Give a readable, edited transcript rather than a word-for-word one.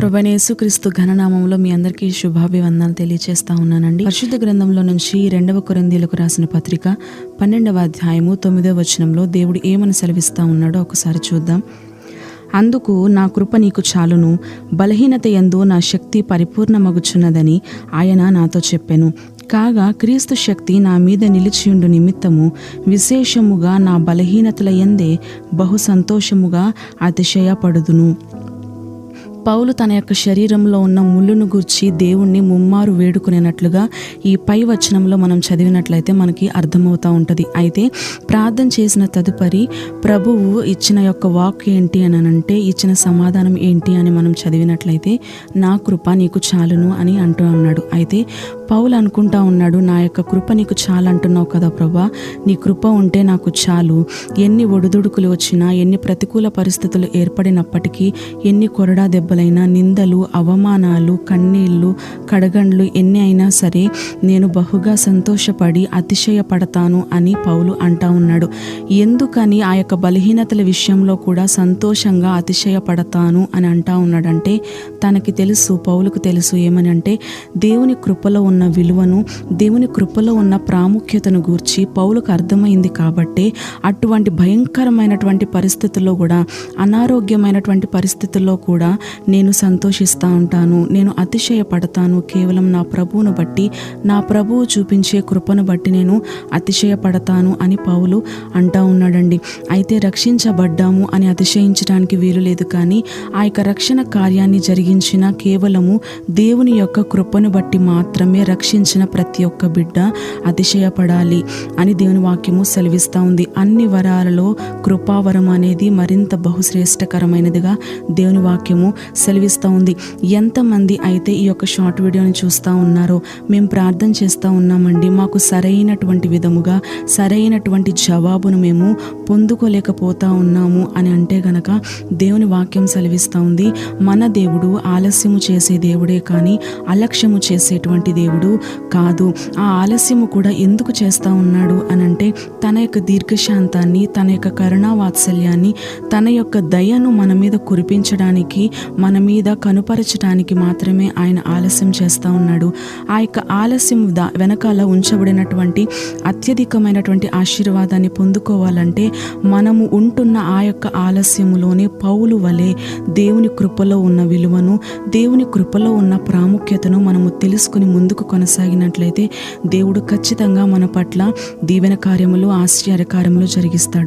ప్రభువైన యేసుక్రీస్తు ఘననామంలో మీ అందరికీ శుభాభివందనాలు తెలియజేస్తా ఉన్నానండి. పరిశుద్ధ గ్రంథంలో నుంచి 2 కొరింథీయులకు రాసిన పత్రిక 12వ అధ్యాయము 9వ వచనంలో దేవుడు ఏమని సెలవిస్తా ఉన్నాడో ఒకసారి చూద్దాం. అందుకు నా కృప నీకు చాలును, బలహీనత యందు నా శక్తి పరిపూర్ణమగుచున్నదని ఆయన నాతో చెప్పెను. కాగా క్రీస్తు శక్తి నా మీద నిలిచియుండు నిమిత్తము విశేషముగా నా బలహీనతల యందే బహు సంతోషముగా అతిశయపడుదును. పౌలు తన యొక్క శరీరంలో ఉన్న ముళ్ళును గూర్చి దేవుణ్ణి ముమ్మారు వేడుకునేనట్లుగా ఈ పై వచనంలో మనం చదివినట్లయితే మనకి అర్థమవుతూ ఉంటుంది. అయితే ప్రార్థన చేసిన తదుపరి ప్రభువు ఇచ్చిన యొక్క వాక్ ఏంటి అని అంటే, ఇచ్చిన సమాధానం ఏంటి అని మనం చదివినట్లయితే నా కృప నీకు చాలును అని అంటూ ఉన్నాడు. అయితే పౌలు అనుకుంటా ఉన్నాడు, నా యొక్క కృప నీకు చాలు అంటున్నావు కదా ప్రభా, నీ కృప ఉంటే నాకు చాలు. ఎన్ని ఒడిదుడుకులు వచ్చినా, ఎన్ని ప్రతికూల పరిస్థితులు ఏర్పడినప్పటికీ, ఎన్ని కొరడా దెబ్బలైనా, నిందలు, అవమానాలు, కన్నీళ్ళు, కడగండ్లు ఎన్ని అయినా సరే నేను బహుగా సంతోషపడి అతిశయపడతాను అని పౌలు అంటా ఉన్నాడు. ఎందుకని ఆ యొక్క బలహీనతల విషయంలో కూడా సంతోషంగా అతిశయపడతాను అని అంటా ఉన్నాడంటే, తనకి తెలుసు, పౌలుకు తెలుసు ఏమని అంటే, దేవుని కృపలో ఉన్న విలువను, దేవుని కృపలో ఉన్న ప్రాముఖ్యతను గూర్చి పౌలుకు అర్థమైంది. కాబట్టి అటువంటి భయంకరమైనటువంటి పరిస్థితుల్లో కూడా, అనారోగ్యమైనటువంటి పరిస్థితుల్లో కూడా నేను సంతోషిస్తూ ఉంటాను, నేను అతిశయపడతాను. కేవలం నా ప్రభువును బట్టి, నా ప్రభువు చూపించే కృపను బట్టి నేను అతిశయపడతాను అని పౌలు అంటా ఉన్నాడండి. అయితే రక్షించబడ్డాము అని అతిశయించడానికి వీలు లేదు, కానీ ఆ యొక్క రక్షణ కార్యాన్ని జరిగించిన కేవలము దేవుని యొక్క కృపను బట్టి మాత్రమే రక్షించిన ప్రతి ఒక్క బిడ్డ అతిశయపడాలి అని దేవుని వాక్యము సెలవిస్తూ ఉంది. అన్ని వరాలలో కృపావరం అనేది మరింత బహుశ్రేష్టకరమైనదిగా దేవుని వాక్యము సెలవిస్తూ ఉంది. ఎంతమంది అయితే ఈ యొక్క షార్ట్ వీడియోని చూస్తూ ఉన్నారో, మేము ప్రార్థన చేస్తూ ఉన్నామండి, మాకు సరైనటువంటి విధముగా సరైనటువంటి జవాబును మేము పొందుకోలేకపోతా ఉన్నాము అని అంటే గనక దేవుని వాక్యం సెలవిస్తూ ఉంది, మన దేవుడు ఆలస్యము చేసే దేవుడే కానీ అలక్ష్యము చేసేటువంటి దేవుడు కాదు. ఆ ఆలస్యము కూడా ఎందుకు చేస్తూ ఉన్నాడు అని అంటే, తన యొక్క దీర్ఘశాంతాన్ని, తన యొక్క కరుణా వాత్సల్యాన్ని, తన యొక్క దయను మన మీద కురిపించడానికి, మన మీద కనుపరచడానికి మాత్రమే ఆయన ఆలస్యం చేస్తూ ఉన్నాడు. ఆ యొక్క ఆలస్యం వెనకాల ఉంచబడినటువంటి అత్యధికమైనటువంటి ఆశీర్వాదాన్ని పొందుకోవాలంటే మనము ఉంటున్న ఆ యొక్క ఆలస్యములోనే పౌలు వలె దేవుని కృపలో ఉన్న విలువను, దేవుని కృపలో ఉన్న ప్రాముఖ్యతను మనము తెలుసుకుని ముందుకు కొనసాగినట్లయితే దేవుడు ఖచ్చితంగా మన పట్ల దీవెన కార్యములు, ఆశ్చర్య కార్యములు జరిగిస్తాడు.